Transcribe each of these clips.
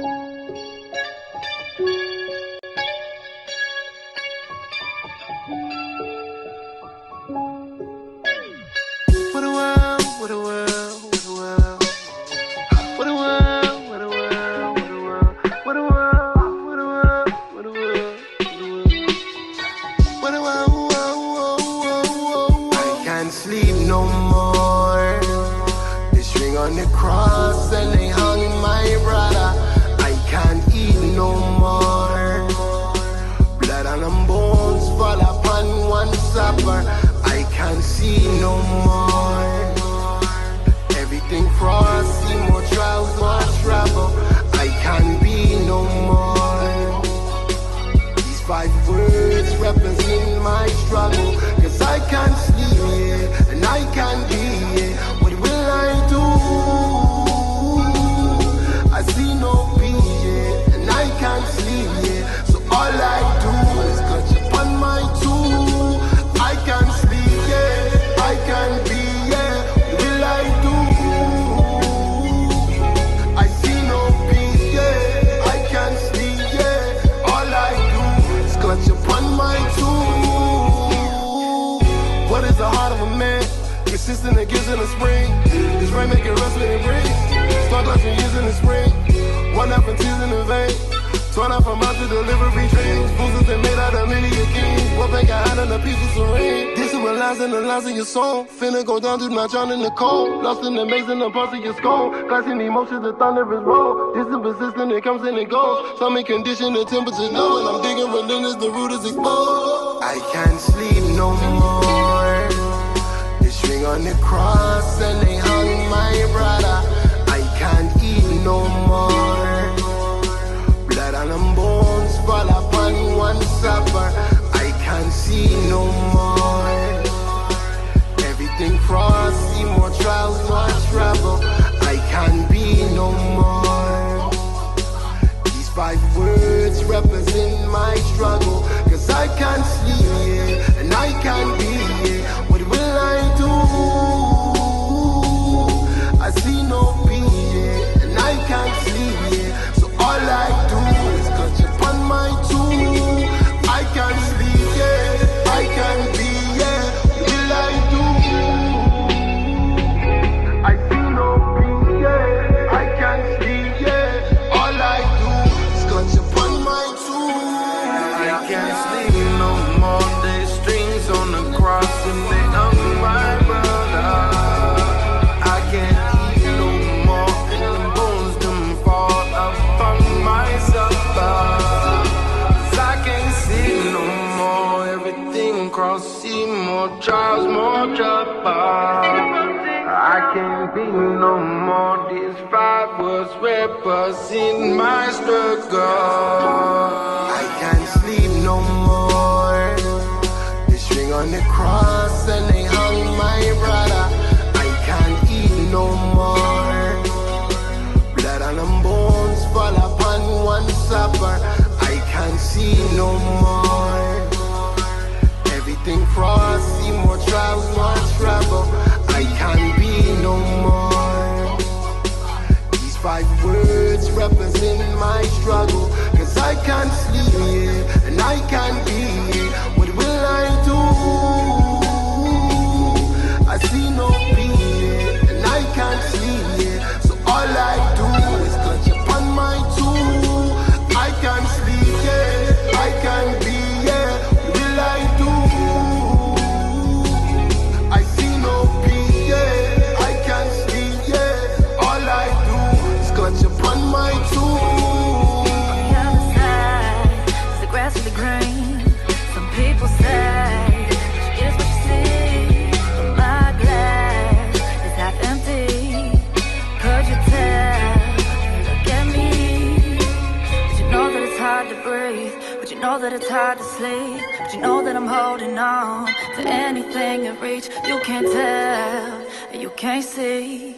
What a world, what a world, what a world. What a world, what a world, what a world. What a world, what a world, what a world, what a world. What a world, whoa, whoa, whoa, whoa. I can't sleep no more. This ring on the cross and they hung my brother. I can't eat no more. Blood on them bones fall upon one supper. I can't see no more. Everything frosty, more trials, more trouble. I can't be no more. These 5 words represent my struggle. Cause I can't sleep, yeah, and I can't be, yeah. What will I do? I see no peace, yeah, and I can't sleep, yeah. So all I do is clutch upon my tool. I can't sleep, yeah, I can't be, yeah. What will I do? I see no peace, yeah, I can't sleep, yeah. All I do is clutch upon my tool. What is the heart of a man? Consistent and gives in the spring. This rain make it rust when it breathes. Start clutching years in the spring. One up and tears in the vein. Torn up from out to delivery dreams. Boozers that made out of many a kings. What bank I had on a piece of serene. Disciplinizing the lines of your soul. Finna go down, do not drown in the cold. Lost in the maze in the parts of your skull. Clashing emotions, the thunder is roll. Distant, persistent, it comes and it goes. Stomach condition, the temperature low. And I'm digging relentless, the root is exposed. I can't sleep no more. This ring on the cross and they hung my brother. I can't eat no more. Blood on them bones fall upon one supper. I can't see no more. Everything frosty, more trials, more trouble. I can't be no more. These 5 words represent my struggle. Cause I can't sleep, yeah, and I can't be, yeah. What will I do? I see no peace, yeah, and I can't sleep, yeah. So all I do is clutch upon my tool. I can't sleep, yeah, I can't be, yeah. What will I do? I see no peace, yeah, I can't sleep, yeah. All I do is clutch upon my tool. I can't sleep no more. There's strings on the cross and they hung my brother. I can't eat no more and the bones them fall upon my supper. 'Cause I can't see no more. Everything across sea, more trials, more trouble. I can't be no more. These 5 words represent my struggle. I can't sleep no more. This ring on the cross and they hung my brother. I can't eat no more. Blood on them bones fall upon one supper. I can't see no more. Everything frosty, more trials, more trouble. I can't be no more. These 5 words represent my struggle. Cause I can't sleep, yeah, and I can't be, yeah. What will I do? I see no peace, yeah, and I can't sleep, yeah. So all I do is clutch upon my tool. I can't sleep, yeah, I can't be, yeah. What will I do? I see no peace, yeah, I can't sleep, yeah. All I do is clutch upon my tool. Grass to the green. Some people say what you get is what you see, but my glass is half empty. Could you tell? Look at me. But you know that it's hard to breathe. But you know that it's hard to sleep. But you know that I'm holding on to anything in reach. You can't tell and you can't see.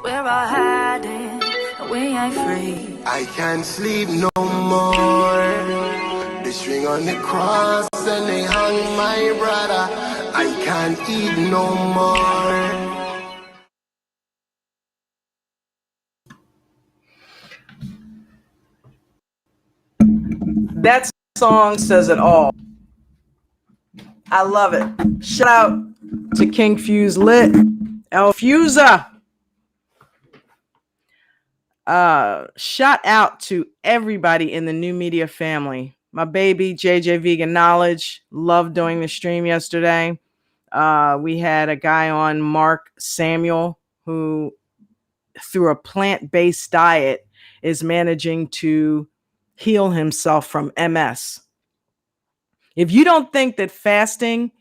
We're all hiding and we ain't free. I can't sleep no more. This ring on the cross and they hung my brother. I can't eat no more. That song says it all. I love it. Shout out to King Fuse Lit, El Fuser. Shout out to everybody in the New Media family. My baby, JJ Vegan Knowledge, loved doing the stream yesterday. We had a guy on, Mark Samuel, who through a plant-based diet is managing to heal himself from MS. If you don't think that fasting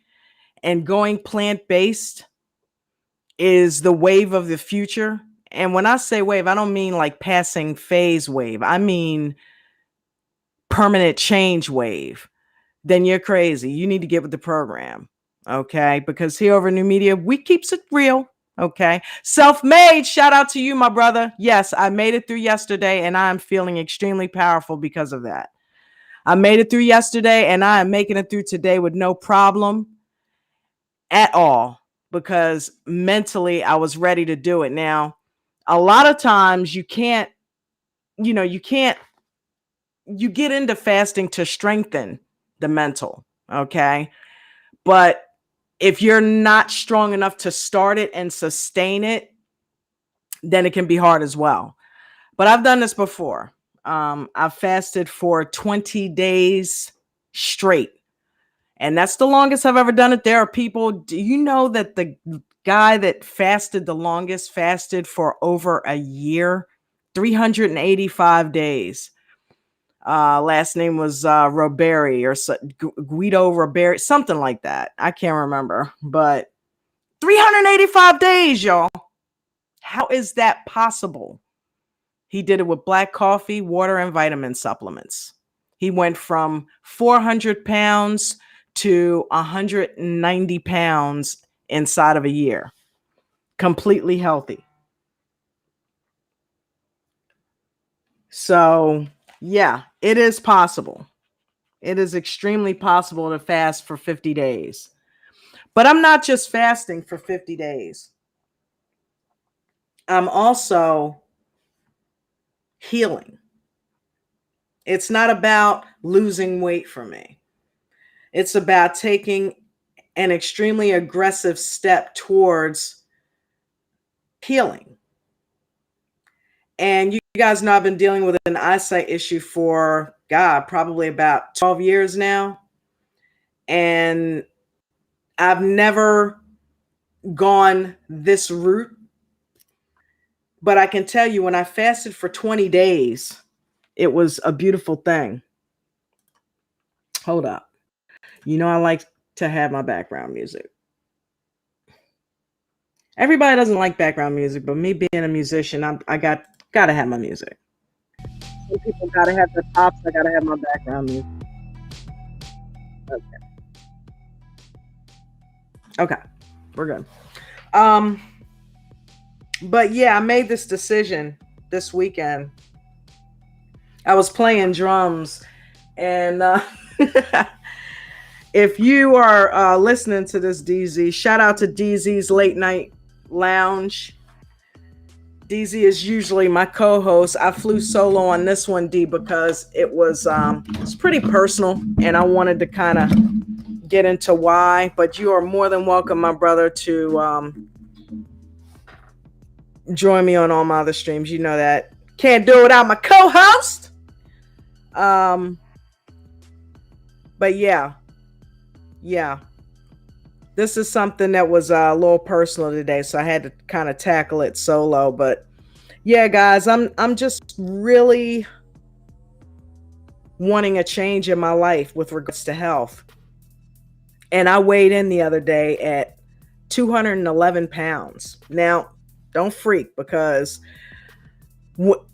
and going plant-based is the wave of the future, and when I say wave, I don't mean like passing phase wave. I mean permanent change wave. Then you're crazy. You need to get with the program. Okay? Because here over New Media, we keeps it real. Okay? Self-made. Shout out to you, my brother. Yes, I made it through yesterday and I'm feeling extremely powerful because of that. I made it through yesterday and I am making it through today with no problem at all, because mentally I was ready to do it. Now, a lot of times you get into fasting to strengthen the mental, okay? But if you're not strong enough to start it and sustain it, then it can be hard as well. But I've done this before. I've fasted for 20 days straight. And that's the longest I've ever done it. There are people, do you know that the guy that fasted the longest fasted for over a year, 385 days? Last name was Roberi or Guido Roberi, something like that. I can't remember, but 385 days, y'all. How is that possible? He did it with black coffee, water, and vitamin supplements. He went from 400 pounds to 190 pounds inside of a year. Completely healthy. So, yeah, it is possible. It is extremely possible to fast for 50 days. But I'm not just fasting for 50 days. I'm also healing. It's not about losing weight for me. It's about taking an extremely aggressive step towards healing. And you guys know I've been dealing with an eyesight issue for, probably about 12 years now. And I've never gone this route. But I can tell you, when I fasted for 20 days, it was a beautiful thing. Hold up. You know, I like to have my background music. Everybody doesn't like background music, but me being a musician, I gotta have my music. Some people gotta have the tops. I gotta have my background music. Okay, we're good. But yeah, I made this decision this weekend. I was playing drums, and if you are listening to this, DZ, shout out to DZ's Late Night Lounge. DZ is usually my co-host. I flew solo on this one, D, because it's pretty personal, and I wanted to kind of get into why. But you are more than welcome, my brother, to join me on all my other streams. You know that. Can't do it without my co-host. But yeah. This is something that was a little personal today, so I had to kind of tackle it solo. But yeah, guys, I'm just really wanting a change in my life with regards to health. And I weighed in the other day at 211 pounds. Now, don't freak, because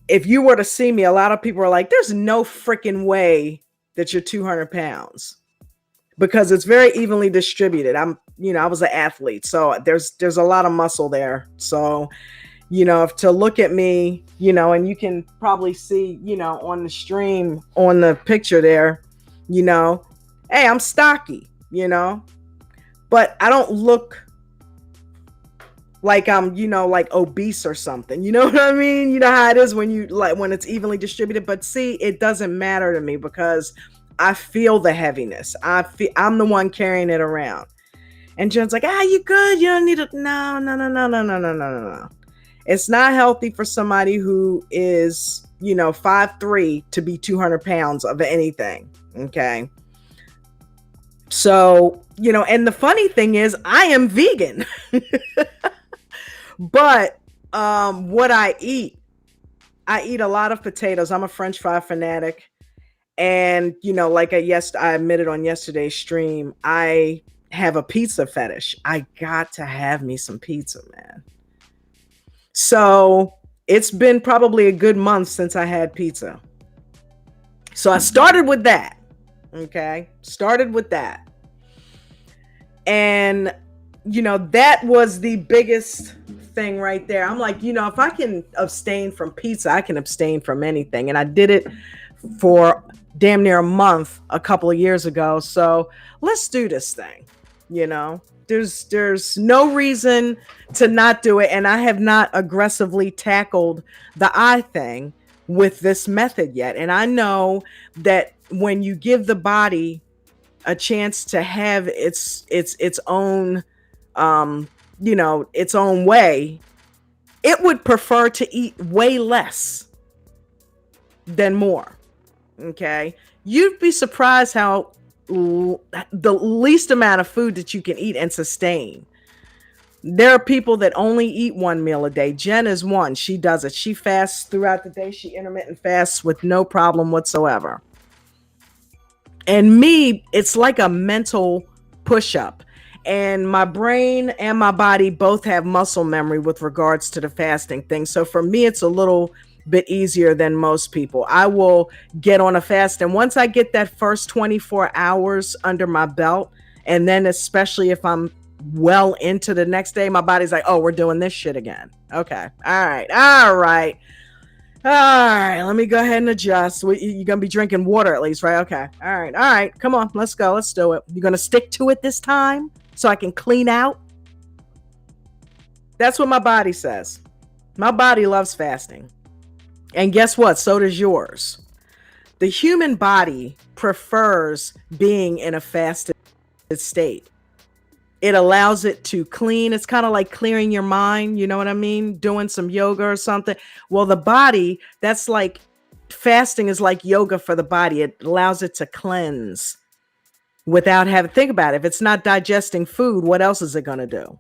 if you were to see me, a lot of people are like, there's no freaking way that you're 200 pounds. Because it's very evenly distributed. I was an athlete, so there's a lot of muscle there. So, to look at me, and you can probably see, on the stream, on the picture there, hey, I'm stocky, but I don't look like I'm, like obese or something. You know what I mean? You know how it is when it's evenly distributed. But see, it doesn't matter to me, because I feel the heaviness. I'm the one carrying it around. And Jen's like, you good? You don't need it. No. It's not healthy for somebody who is, 5'3" to be 200 pounds of anything. Okay. So, and the funny thing is I am vegan, but what I eat a lot of potatoes. I'm a French fry fanatic. And, like I admitted on yesterday's stream, I have a pizza fetish. I got to have me some pizza, man. So it's been probably a good month since I had pizza. So I started with that. Okay. Started with that. And, that was the biggest thing right there. I'm like, if I can abstain from pizza, I can abstain from anything. And I did it for damn near a month a couple of years ago. So let's do this thing. There's no reason to not do it. And I have not aggressively tackled the eye thing with this method yet. And I know that when you give the body a chance to have its own, its own way, it would prefer to eat way less than more. Okay. You'd be surprised how the least amount of food that you can eat and sustain. There are people that only eat one meal a day. Jen is one. She does it. She fasts throughout the day. She intermittent fasts with no problem whatsoever. And me, it's like a mental push-up. And my brain and my body both have muscle memory with regards to the fasting thing. So for me, it's a little bit easier than most people. I will get on a fast, and once I get that first 24 hours under my belt, and then especially if I'm well into the next day, my body's like, oh, we're doing this shit again. Okay. All right. Let me go ahead and adjust. You're gonna be drinking water at least, right? Okay. All right, come on, let's go, let's do it. You're gonna stick to it this time so I can clean out. That's what my body says. My body loves fasting. And guess what? So does yours. The human body prefers being in a fasted state. It allows it to clean. It's kind of like clearing your mind. You know what I mean? Doing some yoga or something. Well, the body, that's like fasting is like yoga for the body. It allows it to cleanse without having, think about it. If it's not digesting food, what else is it going to do?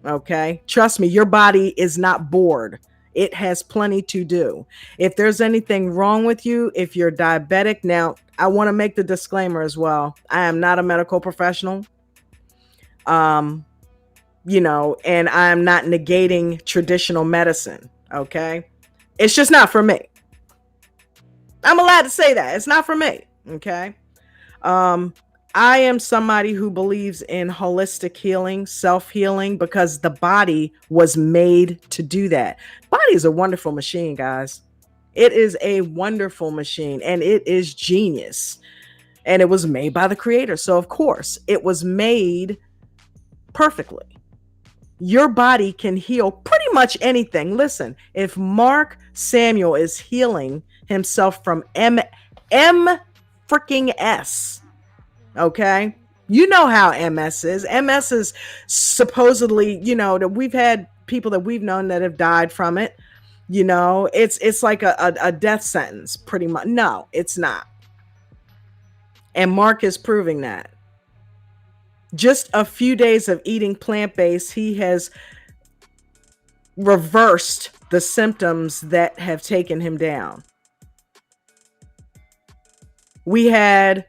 Okay. Trust me, your body is not bored. It has plenty to do. If there's anything wrong with you, if you're diabetic, now I want to make the disclaimer as well. I am not a medical professional. And I'm not negating traditional medicine. Okay. It's just not for me. I'm allowed to say that. It's not for me. Okay. I am somebody who believes in holistic healing, self-healing, because the body was made to do that. Body is a wonderful machine, guys. It is a wonderful machine, and it is genius. And it was made by the creator. So of course it was made perfectly. Your body can heal pretty much anything. Listen, if Mark Samuel is healing himself from freaking S, okay, you know how MS is. MS is supposedly, that we've had people that we've known that have died from it. It's like a death sentence, pretty much. No, it's not. And Mark is proving that. Just a few days of eating plant-based, he has reversed the symptoms that have taken him down. We had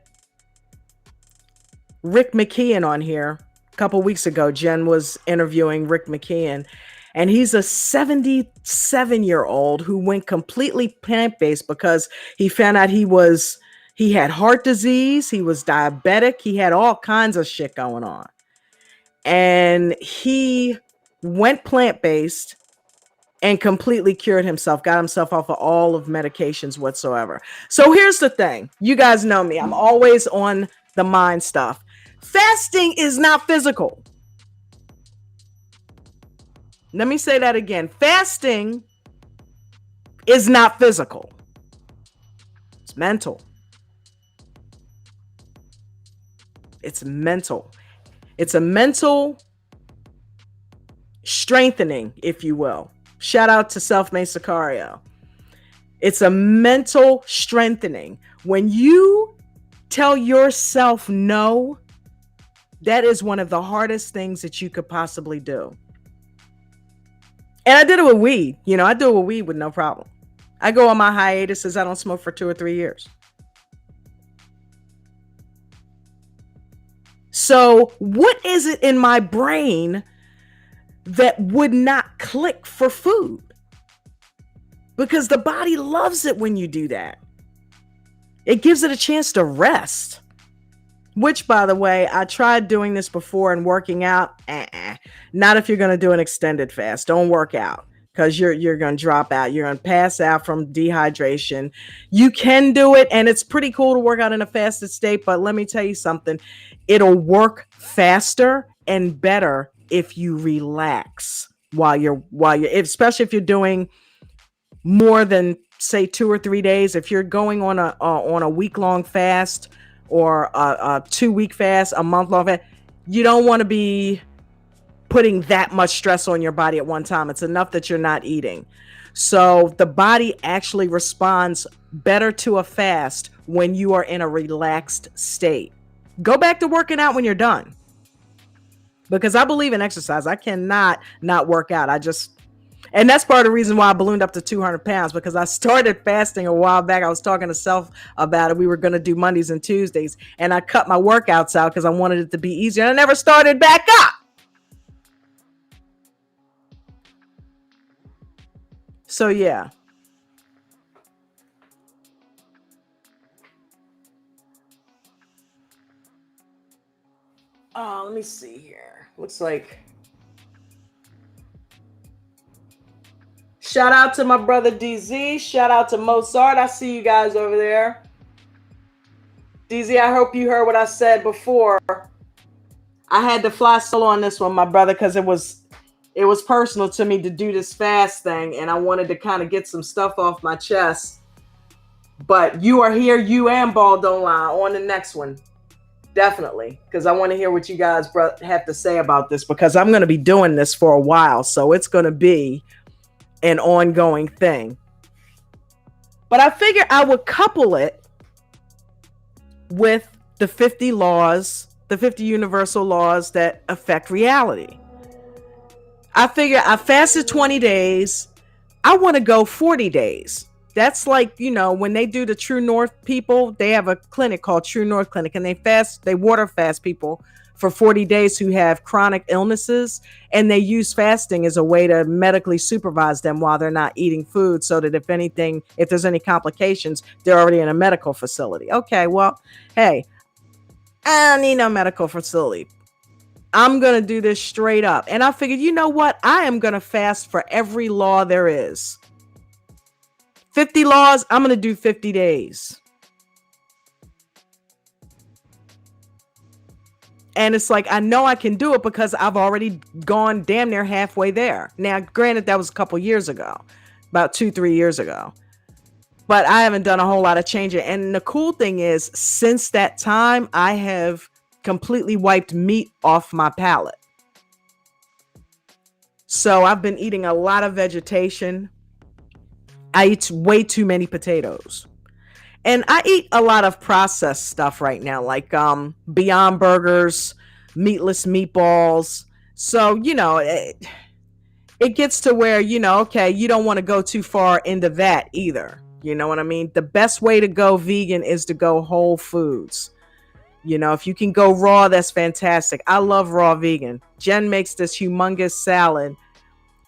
Rick McKeon on here a couple weeks ago. Jen was interviewing Rick McKeon, and he's a 77-year-old who went completely plant-based because he found out he had heart disease, he was diabetic, he had all kinds of shit going on. And he went plant-based and completely cured himself, got himself off of all of medications whatsoever. So here's the thing. You guys know me. I'm always on the mind stuff. Fasting is not physical. Let me say that again. Fasting is not physical. It's mental. It's mental. It's a mental strengthening, if you will. Shout out to Self-Made Sicario. It's a mental strengthening. When you tell yourself no, that is one of the hardest things that you could possibly do. And I did it with weed. I do it with weed with no problem. I go on my hiatuses. I don't smoke for 2 or 3 years. So what is it in my brain that would not click for food? Because the body loves it when you do that. It gives it a chance to rest. Which, by the way, I tried doing this before and working out. Not if you're going to do an extended fast. Don't work out because you're going to drop out. You're going to pass out from dehydration. You can do it, and it's pretty cool to work out in a fasted state. But let me tell you something. It'll work faster and better if you relax while you're especially if you're doing more than say 2 or 3 days. If you're going on a week-long fast or a 2-week fast, a month-long fast, you don't want to be putting that much stress on your body at one time. It's enough that you're not eating. So the body actually responds better to a fast when you are in a relaxed state. Go back to working out when you're done. Because I believe in exercise. I cannot not work out. And that's part of the reason why I ballooned up to 200 pounds, because I started fasting a while back. I was talking to Self about it. We were going to do Mondays and Tuesdays, and I cut my workouts out because I wanted it to be easier. And I never started back up. So, yeah. Let me see here. Looks like... Shout out to my brother DZ. Shout out to Mozart. I see you guys over there. DZ, I hope you heard what I said before. I had to fly solo on this one, my brother, because it was personal to me to do this fast thing, and I wanted to kind of get some stuff off my chest. But you are here, you and Ball Don't Lie, on the next one. Definitely, because I want to hear what you guys have to say about this, because I'm going to be doing this for a while, so it's going to be an ongoing thing. But I figured I would couple it with the 50 laws, the 50 universal laws that affect reality. I figure I fasted 20 days. I want to go 40 days. That's like, when they do the True North people, they have a clinic called True North Clinic, and they water fast people for 40 days who have chronic illnesses, and they use fasting as a way to medically supervise them while they're not eating food, so that if there's any complications, they're already in a medical facility. Okay, well, hey, I don't need no medical facility. I'm going to do this straight up. And I figured, you know what? I am going to fast for every law there is. 50 laws, I'm going to do 50 days. And it's like, I know I can do it because I've already gone damn near halfway there. Now, granted, that was a couple years ago, about 2-3 years ago. But I haven't done a whole lot of changing. And the cool thing is, since that time, I have completely wiped meat off my palate. So I've been eating a lot of vegetation. I eat way too many potatoes. And I eat a lot of processed stuff right now, like Beyond Burgers, meatless meatballs. So, it gets to where, okay, you don't want to go too far into that either. You know what I mean? The best way to go vegan is to go whole foods. If you can go raw, that's fantastic. I love raw vegan. Jen makes this humongous salad,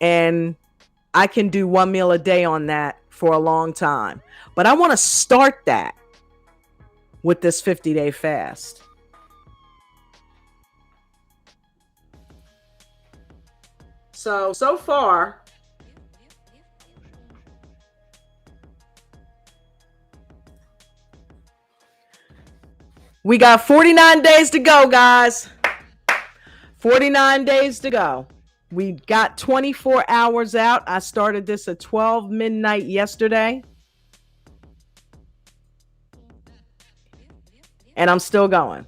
and I can do one meal a day on that for a long time. But I want to start that with this 50-day fast. So far, we got 49 days to go, guys. 49 days to go. We got 24 hours out. I started this at 12 midnight yesterday. And I'm still going.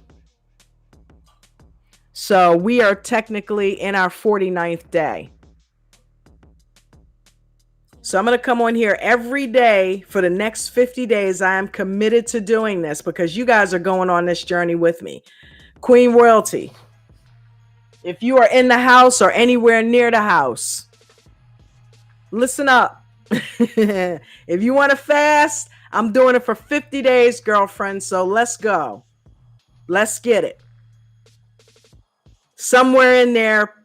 So we are technically in our 49th day. So I'm going to come on here every day for the next 50 days. I am committed to doing this because you guys are going on this journey with me. Queen Royalty, if you are in the house or anywhere near the house, listen up. If you want to fast, I'm doing it for 50 days, girlfriend. So let's go. Let's get it. Somewhere in there,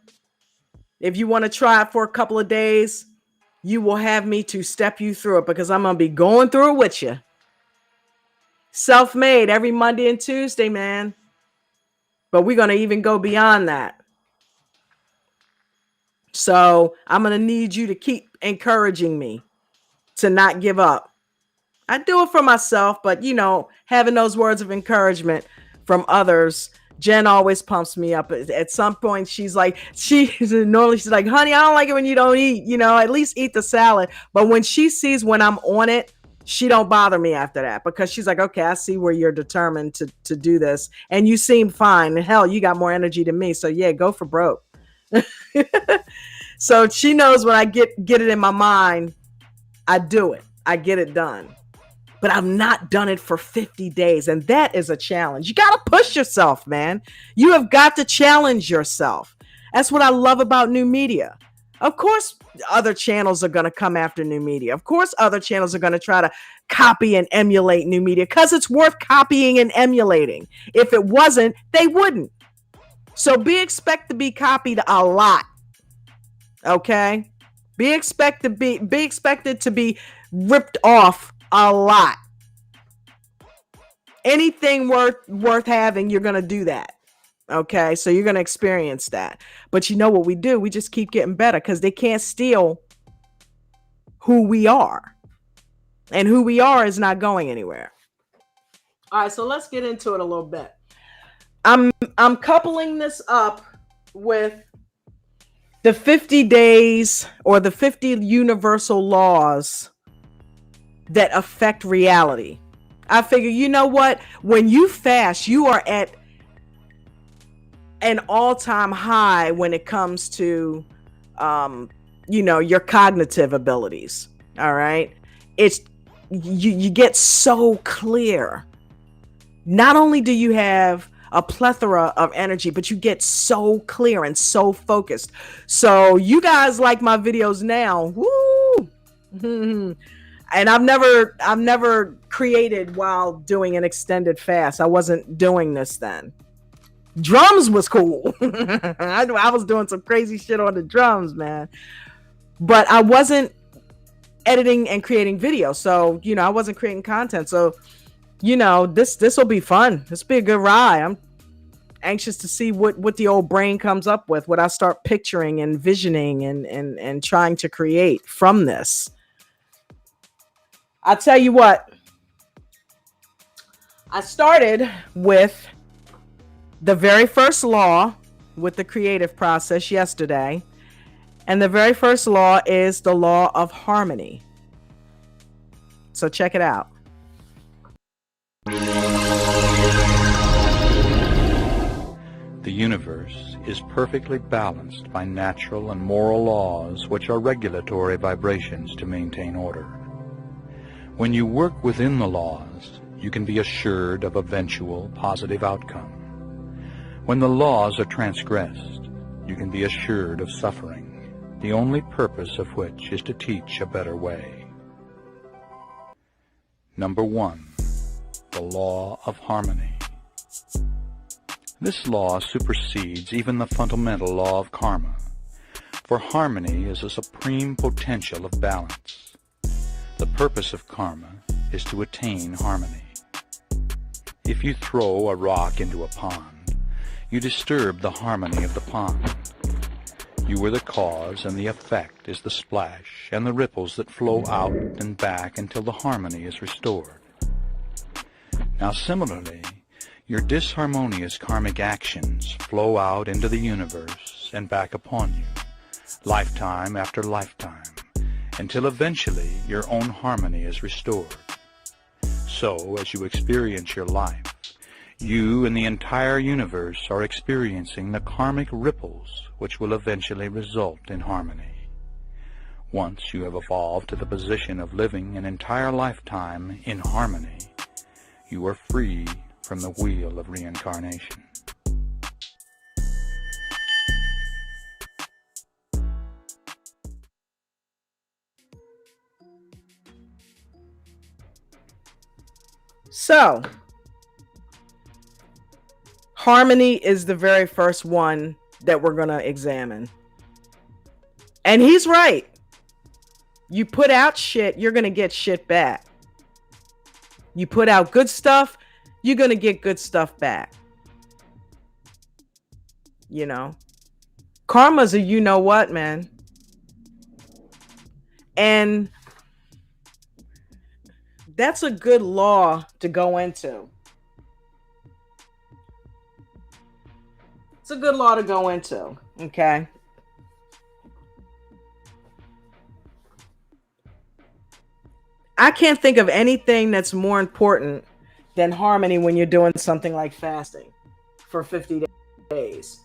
if you want to try it for a couple of days, you will have me to step you through it because I'm going to be going through it with you. Self-made every Monday and Tuesday, man. But we're going to even go beyond that. So I'm going to need you to keep encouraging me to not give up. I do it for myself, but you know, having those words of encouragement from others, Jen always pumps me up. At some point, she's like, normally she's like, honey, I don't like it when you don't eat, you know, at least eat the salad. But when she sees when I'm on it, she don't bother me after that because she's like, okay, I see where you're determined to do this. And you seem fine. Hell, you got more energy than me. So yeah, go for broke. So she knows when I get it in my mind, I do it. I get it done. But I've not done it for 50 days. And that is a challenge. You got to push yourself, man. You have got to challenge yourself. That's what I love about new media. Of course, other channels are going to come after new media. Of course, other channels are going to try to copy and emulate new media because it's worth copying and emulating. If it wasn't, they wouldn't. So be expected to be copied a lot. Okay? Be expected to be ripped off a lot. Anything worth having, you're going to do that. Okay, so you're going to experience that. But you know what we do? We just keep getting better because they can't steal who we are. And who we are is not going anywhere. All right, so let's get into it a little bit. I'm coupling this up with the 50 days or the 50 universal laws that affect reality. I figure, you know what? When you fast, you are at an all-time high when it comes to, your cognitive abilities. All right. It's you get so clear. Not only do you have a plethora of energy, but you get so clear and so focused. So you guys like my videos now. Woo! And I've never created while doing an extended fast. I wasn't doing this then. Drums was cool. I was doing some crazy shit on the drums, man. But I wasn't editing and creating videos. So, I wasn't creating content. So, this will be fun. This will be a good ride. I'm anxious to see what the old brain comes up with, what I start picturing and visioning and trying to create from this. I'll tell you what, I started with the very first law with the creative process yesterday. And the very first law is the law of harmony. So check it out. The universe is perfectly balanced by natural and moral laws which are regulatory vibrations to maintain order. When you work within the laws, you can be assured of eventual positive outcome. When the laws are transgressed, you can be assured of suffering, the only purpose of which is to teach a better way. Number 1, the law of harmony. This law supersedes even the fundamental law of karma, for harmony is a supreme potential of balance. The purpose of karma is to attain harmony. If you throw a rock into a pond, you disturb the harmony of the pond. You are the cause, and the effect is the splash and the ripples that flow out and back until the harmony is restored. Now similarly, your disharmonious karmic actions flow out into the universe and back upon you, lifetime after lifetime, until eventually your own harmony is restored. So, as you experience your life, You and the entire universe are experiencing the karmic ripples which will eventually result in harmony. Once you have evolved to the position of living an entire lifetime in harmony, you are free from the wheel of reincarnation. So, harmony is the very first one that we're going to examine. And he's right. You put out shit, you're going to get shit back. You put out good stuff, you're going to get good stuff back. You know, karma's a you know what, man. And that's a good law to go into. It's a good law to go into, okay? I can't think of anything that's more important than harmony when you're doing something like fasting for 50 days.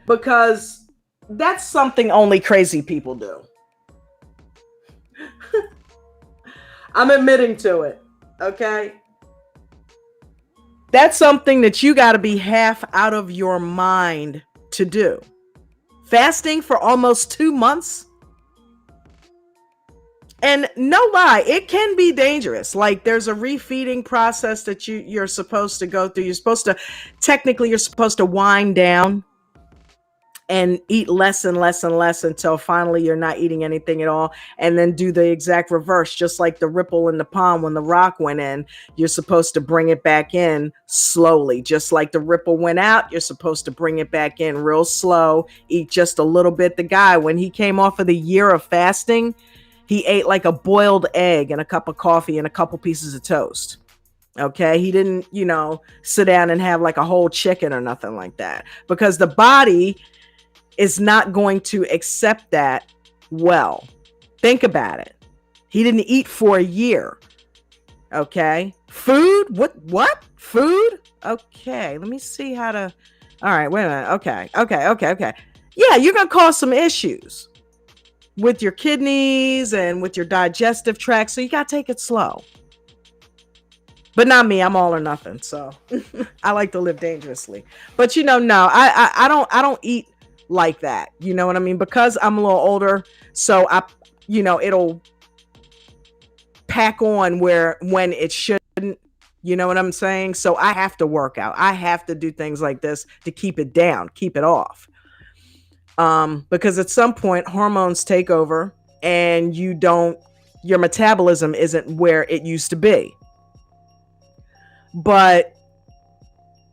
Because that's something only crazy people do. I'm admitting to it, okay? That's something that you got to be half out of your mind to do. Fasting for almost 2 months? And no lie, it can be dangerous. Like there's a refeeding process that you're supposed to go through. You're supposed to wind down and eat less and less and less until finally you're not eating anything at all. And then do the exact reverse, just like the ripple in the pond when the rock went in. You're supposed to bring it back in slowly. Just like the ripple went out, you're supposed to bring it back in real slow. Eat just a little bit. The guy, when he came off of the year of fasting, he ate like a boiled egg and a cup of coffee and a couple pieces of toast. Okay. He didn't, sit down and have like a whole chicken or nothing like that, because the body is not going to accept that well. Think about it. He didn't eat for a year. Okay. Food? What? Food? Okay. Let me see how to. All right. Wait a minute. Okay. Yeah, you're going to cause some issues with your kidneys and with your digestive tract. So you got to take it slow. But not me. I'm all or nothing. So I like to live dangerously. But no, I don't eat like that. You know what I mean? Because I'm a little older. So it'll pack on when it shouldn't. You know what I'm saying? So I have to work out. I have to do things like this to keep it down, keep it off. Because at some point hormones take over and your metabolism isn't where it used to be. But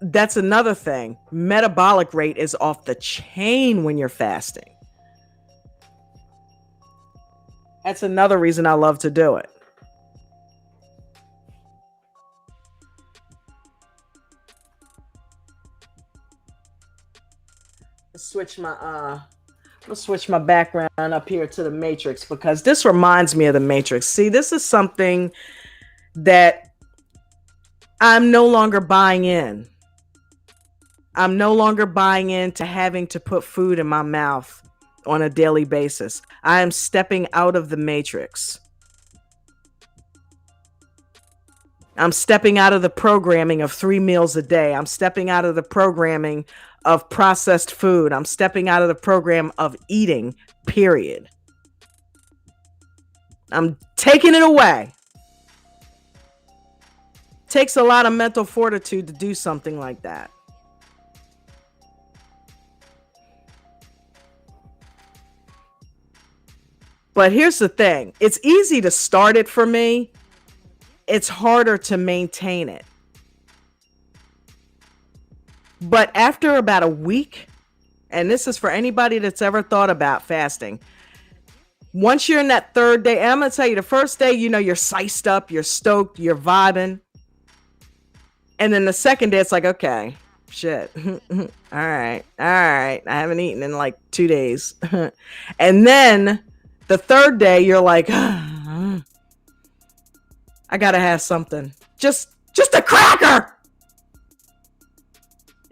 that's another thing. Metabolic rate is off the chain when you're fasting. That's another reason I love to do it. Switch my background up here to the Matrix, because this reminds me of the Matrix. See, this is something that I'm no longer buying in. I'm no longer buying into having to put food in my mouth on a daily basis. I am stepping out of the Matrix. I'm stepping out of the programming of 3 meals a day. I'm stepping out of the programming of processed food. I'm stepping out of the program of eating, period. I'm taking it away. Takes a lot of mental fortitude to do something like that. But here's the thing. It's easy to start it for me. It's harder to maintain it. But after about a week, and this is for anybody that's ever thought about fasting, once you're in that 3rd day, and I'm going to tell you, the first day, you're sized up, you're stoked, you're vibing. And then the 2nd day, it's like, okay, shit. All right. I haven't eaten in like 2 days. And then the 3rd day, you're like, I got to have something. Just a cracker.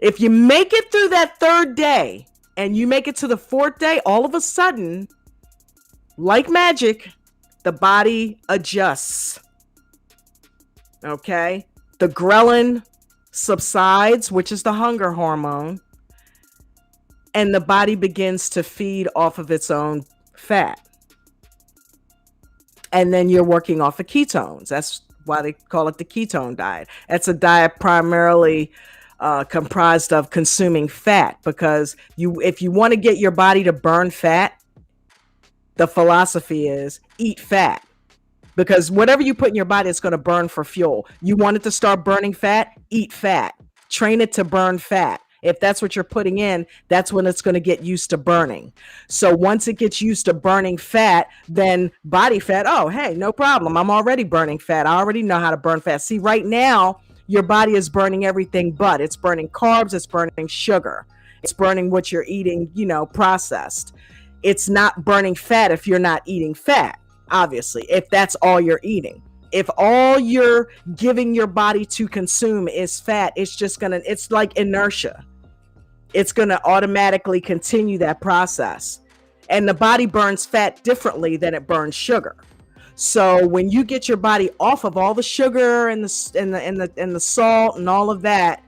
If you make it through that third day and you make it to the fourth day, all of a sudden, like magic, the body adjusts. Okay? The ghrelin subsides, which is the hunger hormone, and the body begins to feed off of its own fat. And then you're working off of ketones. That's why they call it the ketone diet. It's a diet primarily comprised of consuming fat, because if you want to get your body to burn fat, the philosophy is eat fat, because whatever you put in your body, it's going to burn for fuel. You want it to start burning fat, eat fat, train it to burn fat. If that's what you're putting in, that's when it's going to get used to burning. So once it gets used to burning fat, then body fat, oh, hey, no problem. I'm already burning fat. I already know how to burn fat. See, right now, your body is burning everything but. It's burning carbs. It's burning sugar. It's burning what you're eating, processed. It's not burning fat if you're not eating fat, obviously, if that's all you're eating. If all you're giving your body to consume is fat, it's like inertia. It's going to automatically continue that process. And the body burns fat differently than it burns sugar. So when you get your body off of all the sugar and the salt and all of that,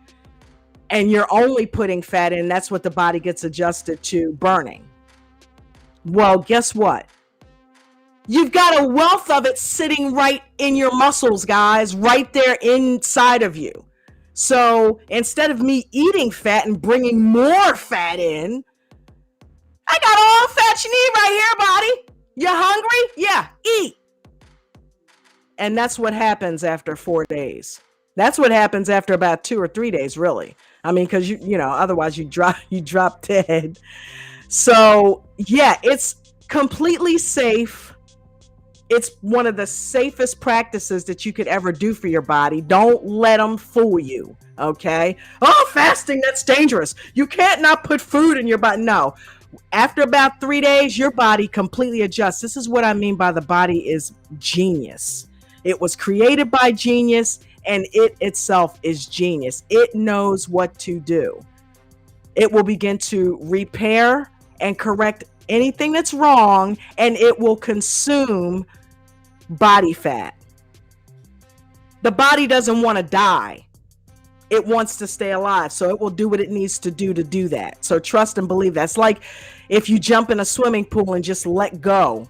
and you're only putting fat in, that's what the body gets adjusted to burning. Well, guess what? You've got a wealth of it sitting right in your muscles, guys, right there inside of you. So instead of me eating fat and bringing more fat in, I got all the fat you need right here, body. You hungry? Yeah, eat. And that's what happens after 4 days. That's what happens after about 2 or 3 days, really. I mean, because otherwise you drop dead. So yeah, it's completely safe. It's one of the safest practices that you could ever do for your body. Don't let them fool you, okay? Oh, fasting, that's dangerous. You can't not put food in your body. No. After about 3 days, your body completely adjusts. This is what I mean by the body is genius. It was created by genius, and it itself is genius. It knows what to do. It will begin to repair and correct anything that's wrong, and it will consume body fat. The body doesn't want to die. It wants to stay alive. So it will do what it needs to do that. So trust and believe. That's like if you jump in a swimming pool and just let go.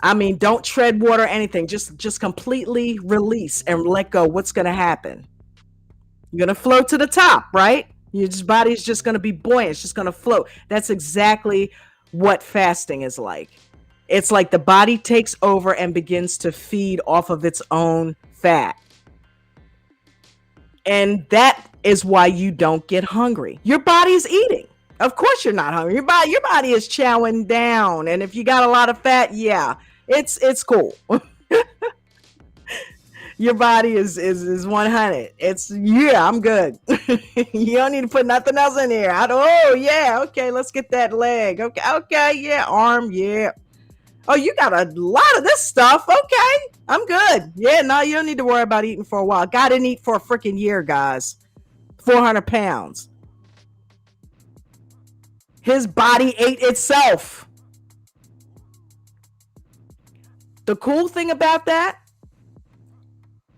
I mean, don't tread water, anything. Just completely release and let go. What's going to happen? You're going to float to the top, right? Your body's just going to be buoyant. It's just going to float. That's exactly what fasting is like. It's like the body takes over and begins to feed off of its own fat. And that is why you don't get hungry. Your body's eating. Of course you're not hungry. Your body is chowing down. And if you got a lot of fat, yeah, it's cool. Your body is 100. I'm good. You don't need to put nothing else in here. Okay, let's get that leg. Okay, yeah, arm, yeah. Oh, you got a lot of this stuff. Okay, I'm good. Yeah, no, you don't need to worry about eating for a while. God didn't eat for a freaking year, guys. 400 pounds. His body ate itself. The cool thing about that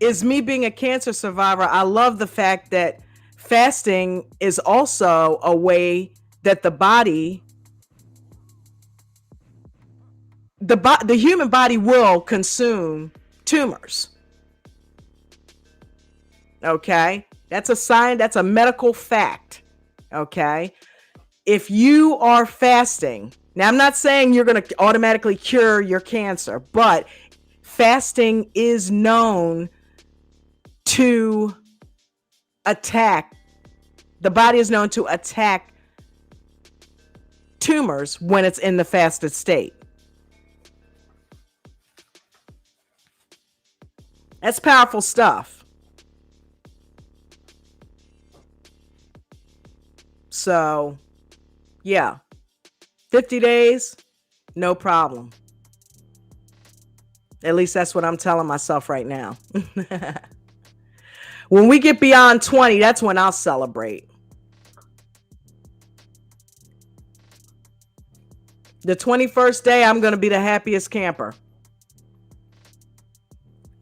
is me being a cancer survivor. I love the fact that fasting is also a way that the human body will consume tumors. Okay? That's a sign, that's a medical fact. Okay? If you are fasting, now I'm not saying you're going to automatically cure your cancer, but fasting is known to attack, the body is known to attack tumors when it's in the fasted state. That's powerful stuff. So, yeah, 50 days, no problem. At least that's what I'm telling myself right now. When we get beyond 20, that's when I'll celebrate. The 21st day, I'm going to be the happiest camper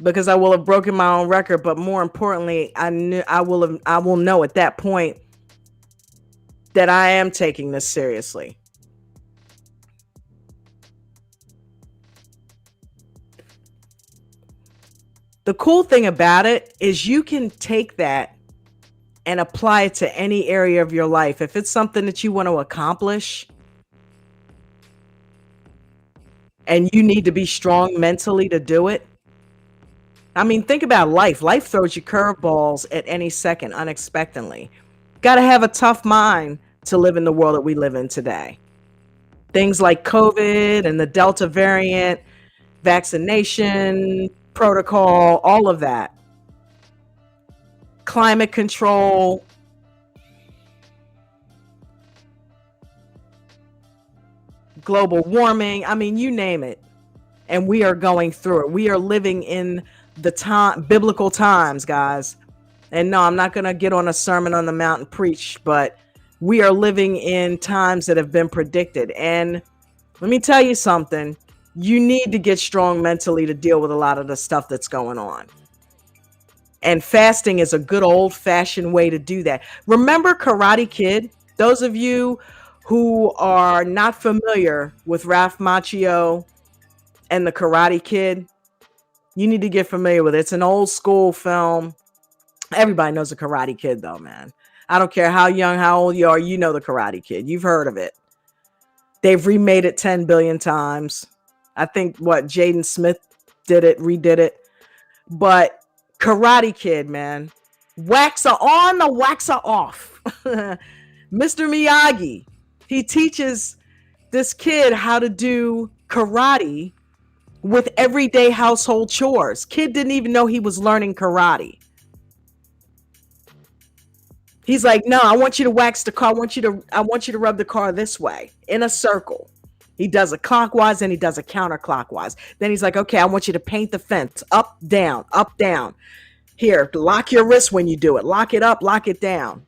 because I will have broken my own record. But more importantly, I will know at that point that I am taking this seriously. The cool thing about it is you can take that and apply it to any area of your life. If it's something that you want to accomplish and you need to be strong mentally to do it. I mean, think about life. Life throws you curveballs at any second unexpectedly. Got to have a tough mind to live in the world that we live in today. Things like COVID and the Delta variant, vaccination protocol, all of that. Climate control. Global warming. I mean, you name it. And we are going through it. We are living in the biblical times, guys. And no, I'm not going to get on a Sermon on the Mount and preach, but we are living in times that have been predicted. And let me tell you something. You need to get strong mentally to deal with a lot of the stuff that's going on. And fasting is a good old-fashioned way to do that. Remember Karate Kid? Those of you who are not familiar with Ralph Macchio and the Karate Kid, you need to get familiar with it. It's an old school film. Everybody knows the Karate Kid, though, man. I don't care how young, how old you are, you know the Karate Kid. You've heard of it. They've remade it 10 billion times. I think Jaden Smith redid it. But Karate Kid, man. Waxer on, the waxer off. Mr. Miyagi, he teaches this kid how to do karate with everyday household chores. Kid didn't even know he was learning karate. He's like, no, I want you to wax the car. I want you to rub the car this way in a circle. He does it clockwise and he does it counterclockwise. Then he's like, okay, I want you to paint the fence up, down, up, down. Here, lock your wrist when you do it. Lock it up, lock it down.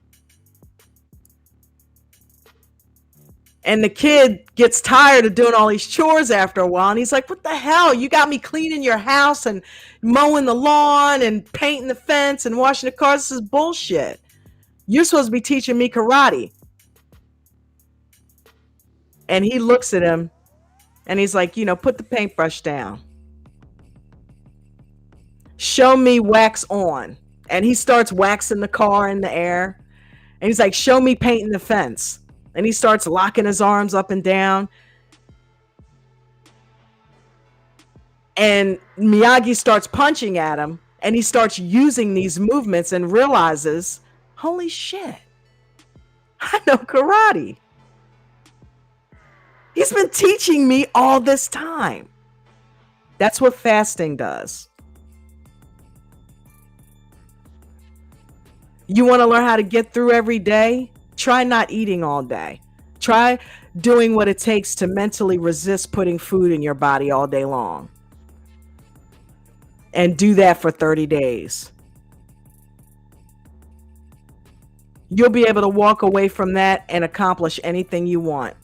And the kid gets tired of doing all these chores after a while. And he's like, what the hell? You got me cleaning your house and mowing the lawn and painting the fence and washing the cars. This is bullshit. You're supposed to be teaching me karate. And he looks at him and he's like, put the paintbrush down. Show me wax on. And he starts waxing the car in the air. And he's like, show me painting the fence. And he starts locking his arms up and down. And Miyagi starts punching at him. And he starts using these movements and realizes, holy shit, I know karate. He's been teaching me all this time. That's what fasting does. You want to learn how to get through every day? Try not eating all day. Try doing what it takes to mentally resist putting food in your body all day long. And do that for 30 days. You'll be able to walk away from that and accomplish anything you want.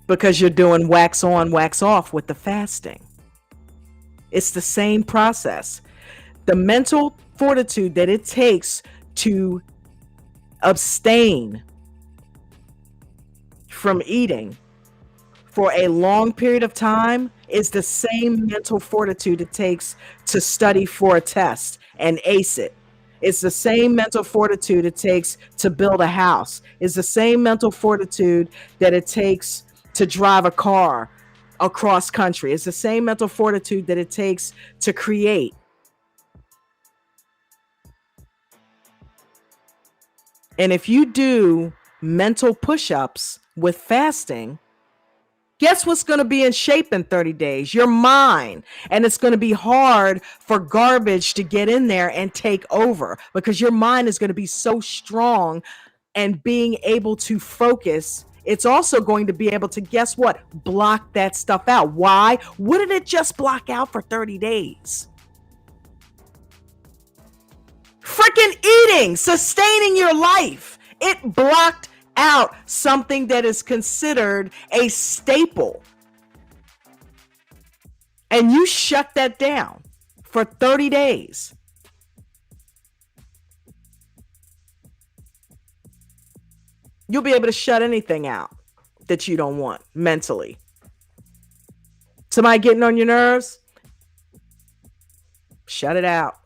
Because you're doing wax on, wax off with the fasting. It's the same process. The mental fortitude that it takes to abstain from eating for a long period of time is the same mental fortitude it takes to study for a test and ace it. It's the same mental fortitude it takes to build a house. It's the same mental fortitude that it takes to drive a car across country. It's the same mental fortitude that it takes to create. And if you do mental push-ups with fasting, guess what's going to be in shape in 30 days? Your mind. And it's going to be hard for garbage to get in there and take over because your mind is going to be so strong and being able to focus it's also going to be able to, guess what? Block that stuff out. Why? Wouldn't it just block out for 30 days? Freaking eating, sustaining your life. It blocked out something that is considered a staple. And you shut that down for 30 days. You'll be able to shut anything out that you don't want mentally. Somebody getting on your nerves? Shut it out.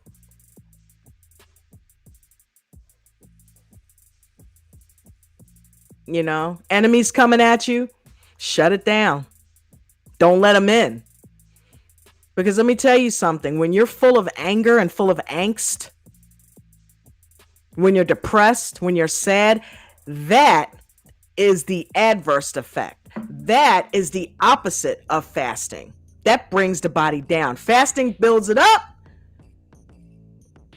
You know, enemies coming at you, shut it down. Don't let them in. Because let me tell you something, when you're full of anger and full of angst, when you're depressed, when you're sad, that is the adverse effect. That is the opposite of fasting. That brings the body down. Fasting builds it up.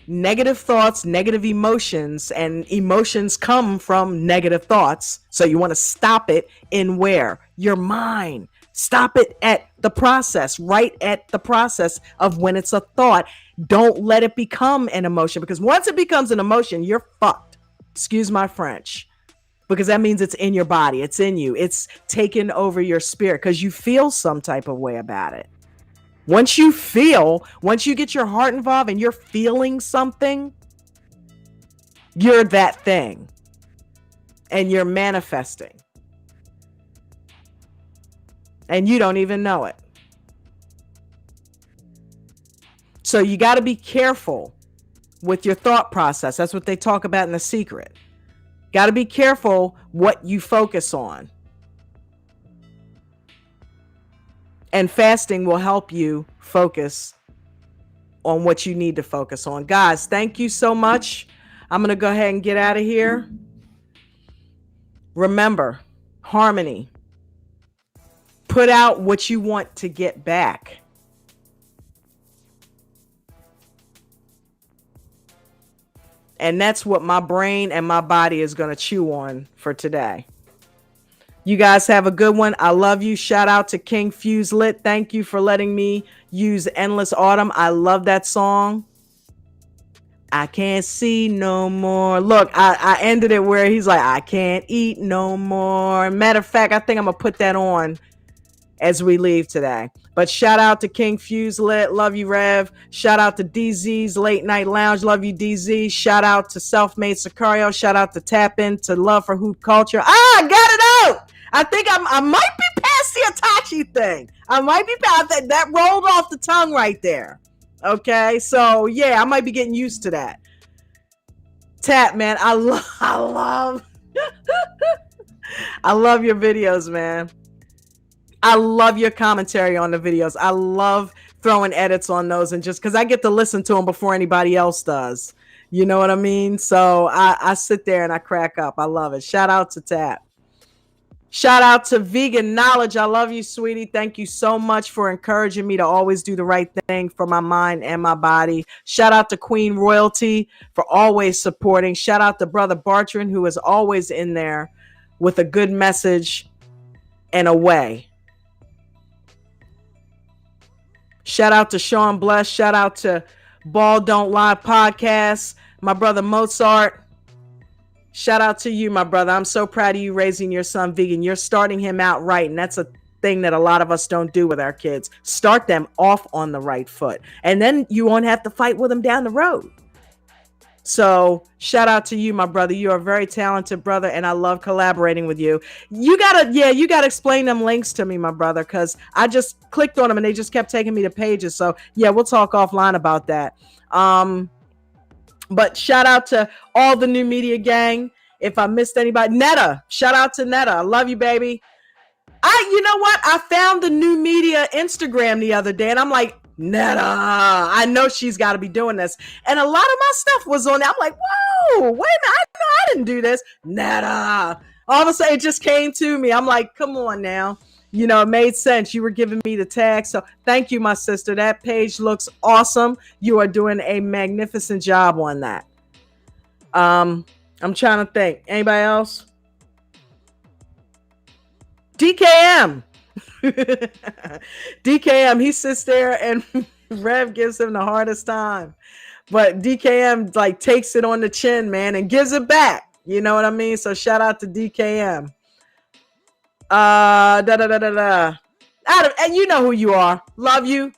Negative thoughts, negative emotions, and emotions come from negative thoughts. So you want to stop it in where? Your mind. Stop it at the process, right at the process of when it's a thought. Don't let it become an emotion, because once it becomes an emotion, you're fucked. Excuse my French. Because that means it's in your body. It's in you. It's taken over your spirit because you feel some type of way about it. Once you get your heart involved and you're feeling something, you're that thing. And you're manifesting. And you don't even know it. So you got to be careful with your thought process. That's what they talk about in The Secret. Got to be careful what you focus on. And fasting will help you focus on what you need to focus on. Guys, thank you so much. I'm going to go ahead and get out of here. Remember, harmony. Put out what you want to get back. And that's what my brain and my body is going to chew on for today. You guys have a good one. I love you. Shout out to King Fuse Lit. Thank you for letting me use Endless Autumn. I love that song. I can't see no more. Look, I ended it where he's like, I can't eat no more. Matter of fact, I think I'm going to put that on as we leave today. But shout out to King Fuse Lit. Love you, Rev. Shout out to DZ's Late Night Lounge. Love you, DZ. Shout out to Selfmade Sicario. Shout out to Tap In to Love for Hoop Culture. I got it out. I think I might be past the Itachi thing. I might be past that. That rolled off the tongue right there. Okay, so yeah, I might be getting used to that. Tap, man, I love I love your videos, man. I love your commentary on the videos. I love throwing edits on those, and just because I get to listen to them before anybody else does. You know what I mean? So I sit there and I crack up. I love it. Shout out to Tap. Shout out to Vegan Knowledge. I love you, sweetie. Thank you so much for encouraging me to always do the right thing for my mind and my body. Shout out to Queen Royalty for always supporting. Shout out to Brother Bartran, who is always in there with a good message and a way. Shout out to Sean Bless. Shout out to Ball Don't Lie Podcast. My brother Mozart. Shout out to you, my brother. I'm so proud of you raising your son vegan. You're starting him out right. And that's a thing that a lot of us don't do with our kids. Start them off on the right foot. And then you won't have to fight with them down the road. So shout out to you, my brother. You are a very talented brother, and I love collaborating with you. You gotta explain them links to me, my brother, because I just clicked on them and they just kept taking me to pages. So yeah, we'll talk offline about that. But shout out to all the new media gang. If I missed anybody, Netta, shout out to Netta. I love you, baby. You know what? I found the new media Instagram the other day, and I'm like, Netta, I know she's got to be doing this. And a lot of my stuff was on there. I'm like, whoa, wait a minute. I didn't do this. Netta. All of a sudden, it just came to me. I'm like, come on now. You know, it made sense. You were giving me the tag. So thank you, my sister. That page looks awesome. You are doing a magnificent job on that. I'm trying to think. Anybody else? DKM. DKM, he sits there and Rev gives him the hardest time. But DKM like takes it on the chin, man, and gives it back. You know what I mean? So shout out to DKM. Adam, and you know who you are. Love you.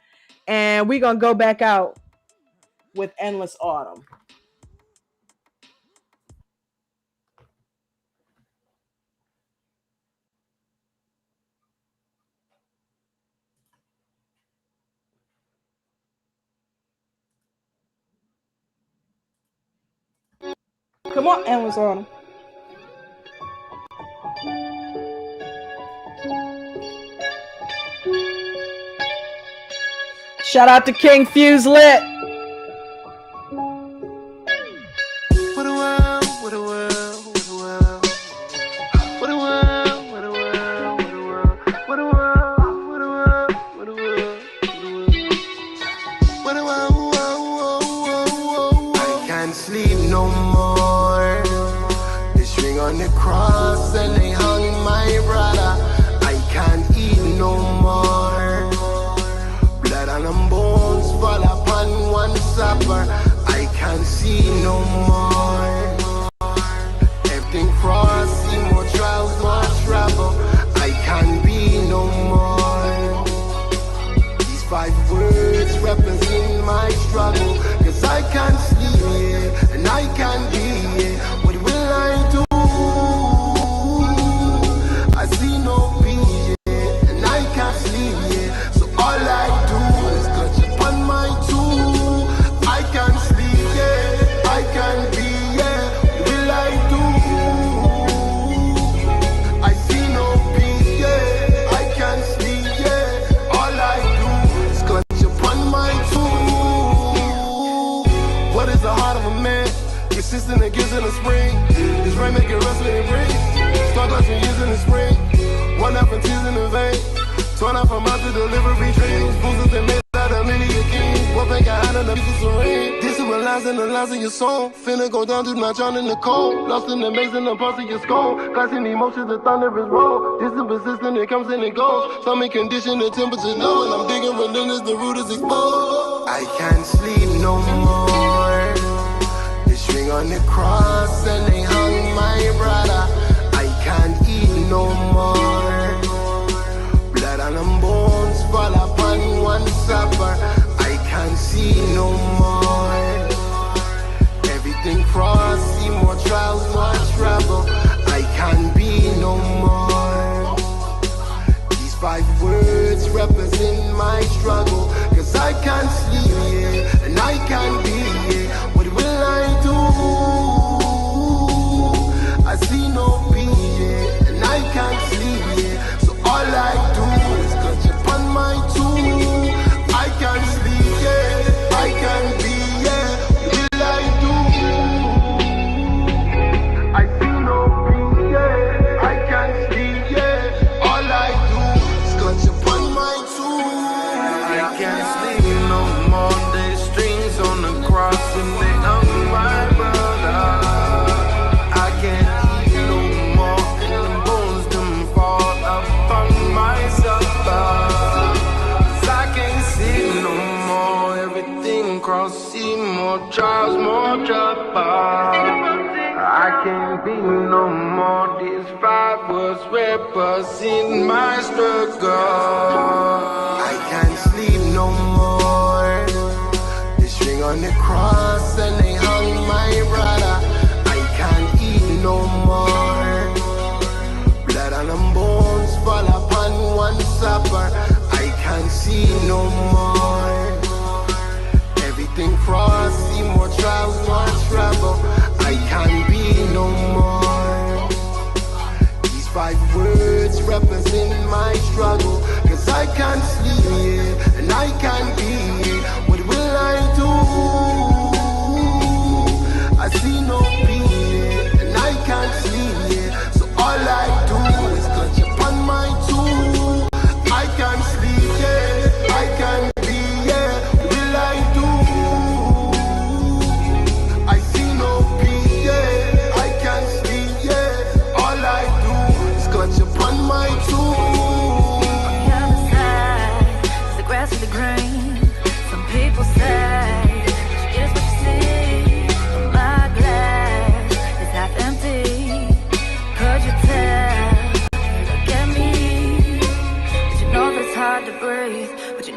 And we're gonna go back out with Endless Autumn. Come on, Endless Autumn. Shout out to King Fuse Lit. What a world, what a world, what a world. What a world, what a world, what a world. What a world, what a world, what a world, what a world. I can't sleep no more. They string on the cross and they hung my brother. I can't eat no more. Blood and them bones fall upon one supper. I can't see no more. Everything cross, see more trials, more trouble. I can't be no more. These 5 words represent my struggle. Cause I can't sleep here, and I can't be here. What will I do? I see no peace here, and I can't sleep here. So all I do is clutch upon my tool. I can't sleep here, I can't be here. What will I do? I see no peace here, I can't sleep here. All I do is clutch upon my tool. What is the heart of a man? Consistent and gives in the spring. This rain make it rust when it breathe. Starlights and years in the spring. One up and tears in the vein. Torn out from out to delivery trains. Boozers that made out of many a king. One thing I had on the people serene. Disciplinizing the lies of your soul. Finna go down, do not drown in the cold. Lost in the maze in the parts of your skull. Clashing emotions, the thunderous roll. Distant, persistent, it comes and it goes. Stomach condition, the temperature low. And I'm digging relentless, the root is exposed. I can't sleep no more. They string on the cross and they hung my brother. I can't eat no more. Blood and them bones fall upon one supper. I can't see no more. Everything cross, see more trials, more trouble. I can't be no more. These 5 words represent my struggle. Cause I can't sleep here, and I can't be here. What will I do? I see no peace here, and I can't sleep here. So all I do is clutch upon my tool. I can't sleep here, I can't be here. What will I do? I see no peace here, I can't sleep here. All I do is clutch upon my tool. I can't sleep no more. There's strings on the cross and they hung my brother. I can't eat no more, and the bones them fall upon my supper. 'Cause I can't see no more. Everything cross, see more trials, more trouble. I can't be no more. These 5 words represent my struggle. I can't sleep no more. They string on the cross and they hung my brother. I can't eat no more. Blood and them bones fall upon one supper. I can't see no more. Everything cross, see more trials, more trouble. I can't be no more. These 5 words represent my struggle. Cause I can't sleep here, and I can't be here. What will I do? I see no peace here, and I can't sleep here. So all I do is clutch upon my tool. I can't sleep here, I can't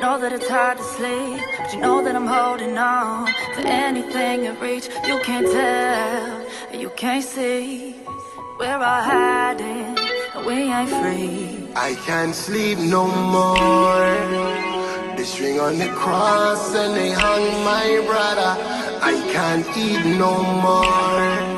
know that it's hard to sleep, but you know that I'm holding on to anything in reach. You can't tell, and you can't see. We're all hiding, and we ain't free. I can't sleep no more. The string on the cross and they hung my brother. I can't eat no more.